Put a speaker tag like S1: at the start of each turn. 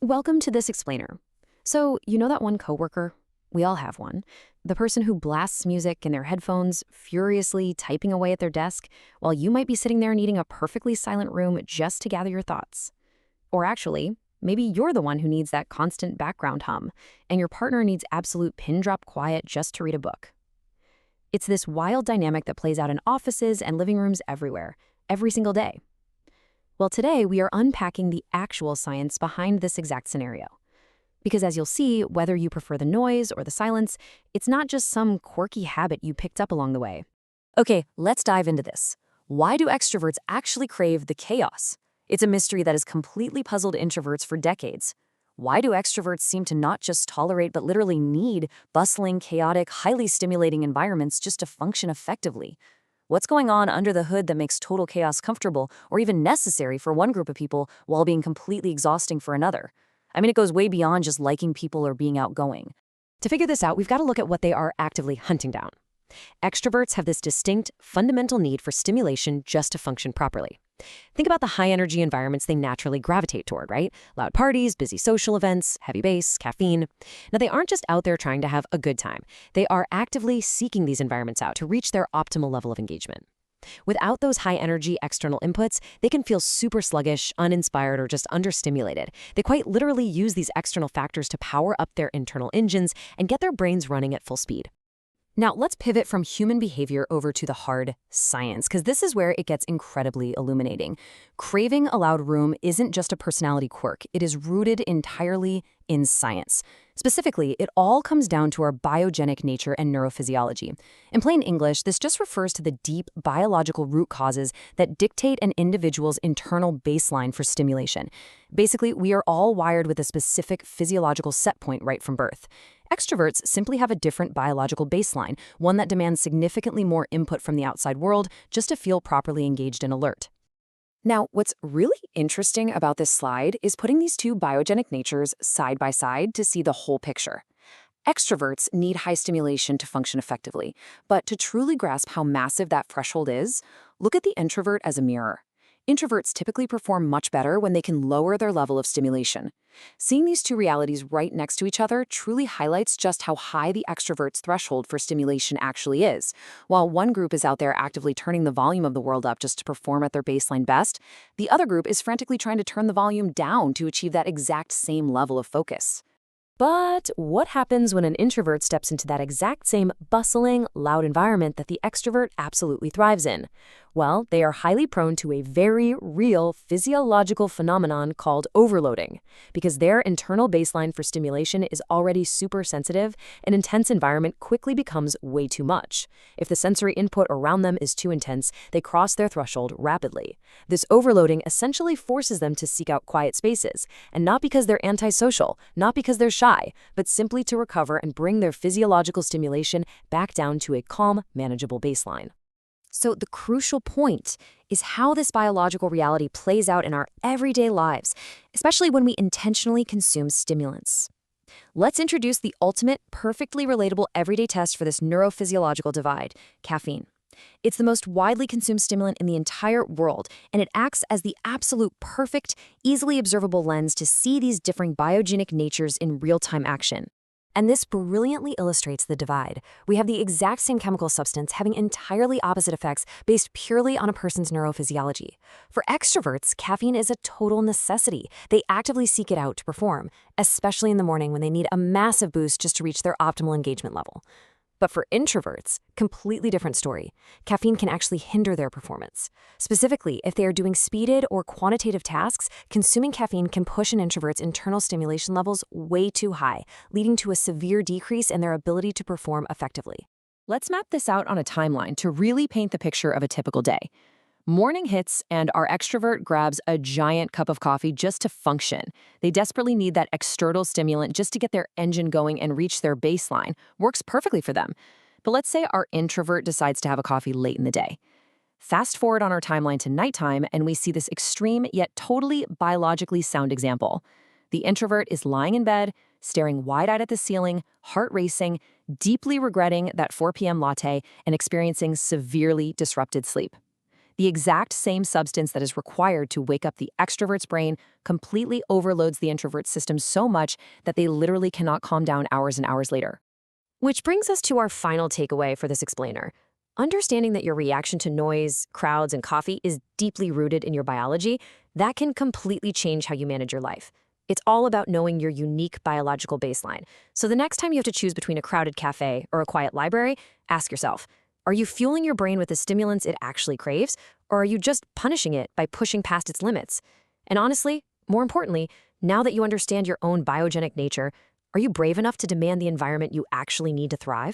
S1: Welcome to this explainer. So, you know that one coworker? We all have one. The person who blasts music in their headphones, furiously typing away at their desk, while you might be sitting there needing a perfectly silent room just to gather your thoughts. Or actually, maybe you're the one who needs that constant background hum, and your partner needs absolute pin drop quiet just to read a book. It's this wild dynamic that plays out in offices and living rooms everywhere, every single day. Well, today we are unpacking the actual science behind this exact scenario. Because as you'll see, whether you prefer the noise or the silence, it's not just some quirky habit you picked up along the way. Okay, let's dive into this. Why do extroverts actually crave the chaos? It's a mystery that has completely puzzled introverts for decades. Why do extroverts seem to not just tolerate but literally need bustling, chaotic, highly stimulating environments just to function effectively? What's going on under the hood that makes total chaos comfortable or even necessary for one group of people while being completely exhausting for another? I mean, it goes way beyond just liking people or being outgoing. To figure this out, we've got to look at what they are actively hunting down. Extroverts have this distinct, fundamental need for stimulation just to function properly. Think about the high-energy environments they naturally gravitate toward, right? Loud parties, busy social events, heavy bass, caffeine. Now, they aren't just out there trying to have a good time. They are actively seeking these environments out to reach their optimal level of engagement. Without those high-energy external inputs, they can feel super sluggish, uninspired, or just understimulated. They quite literally use these external factors to power up their internal engines and get their brains running at full speed. Now, let's pivot from human behavior over to the hard science, because this is where it gets incredibly illuminating. Craving a loud room isn't just a personality quirk. It is rooted entirely in science. Specifically, it all comes down to our biogenic nature and neurophysiology. In plain English, this just refers to the deep biological root causes that dictate an individual's internal baseline for stimulation. Basically, we are all wired with a specific physiological set point right from birth. Extroverts simply have a different biological baseline, one that demands significantly more input from the outside world just to feel properly engaged and alert. Now, what's really interesting about this slide is putting these two biogenic natures side by side to see the whole picture. Extroverts need high stimulation to function effectively, but to truly grasp how massive that threshold is, look at the introvert as a mirror. Introverts typically perform much better when they can lower their level of stimulation. Seeing these two realities right next to each other truly highlights just how high the extrovert's threshold for stimulation actually is. While one group is out there actively turning the volume of the world up just to perform at their baseline best, the other group is frantically trying to turn the volume down to achieve that exact same level of focus. But what happens when an introvert steps into that exact same bustling, loud environment that the extrovert absolutely thrives in? Well, they are highly prone to a very real physiological phenomenon called overloading. Because their internal baseline for stimulation is already super sensitive, an intense environment quickly becomes way too much. If the sensory input around them is too intense, they cross their threshold rapidly. This overloading essentially forces them to seek out quiet spaces, and not because they're antisocial, not because they're shy, but simply to recover and bring their physiological stimulation back down to a calm, manageable baseline. So the crucial point is how this biological reality plays out in our everyday lives, especially when we intentionally consume stimulants. Let's introduce the ultimate, perfectly relatable everyday test for this neurophysiological divide: caffeine. It's the most widely consumed stimulant in the entire world, and it acts as the absolute perfect, easily observable lens to see these differing biogenic natures in real-time action. And this brilliantly illustrates the divide. We have the exact same chemical substance having entirely opposite effects based purely on a person's neurophysiology. For extroverts, caffeine is a total necessity. They actively seek it out to perform, especially in the morning when they need a massive boost just to reach their optimal engagement level. But for introverts, completely different story. Caffeine can actually hinder their performance. Specifically, if they are doing speeded or quantitative tasks, consuming caffeine can push an introvert's internal stimulation levels way too high, leading to a severe decrease in their ability to perform effectively. Let's map this out on a timeline to really paint the picture of a typical day. Morning hits and our extrovert grabs a giant cup of coffee just to function. They desperately need that external stimulant just to get their engine going and reach their baseline. Works perfectly for them. But let's say our introvert decides to have a coffee late in the day. Fast forward on our timeline to nighttime, and we see this extreme yet totally biologically sound example. The introvert is lying in bed, staring wide-eyed at the ceiling, heart racing, deeply regretting that 4 p.m. latte, and experiencing severely disrupted sleep. The exact same substance that is required to wake up the extrovert's brain completely overloads the introvert's system so much that they literally cannot calm down hours and hours later. Which brings us to our final takeaway for this explainer. Understanding that your reaction to noise, crowds, and coffee is deeply rooted in your biology, that can completely change how you manage your life. It's all about knowing your unique biological baseline. So the next time you have to choose between a crowded cafe or a quiet library, ask yourself, are you fueling your brain with the stimulants it actually craves, or are you just punishing it by pushing past its limits? And honestly, more importantly, now that you understand your own biogenic nature, are you brave enough to demand the environment you actually need to thrive?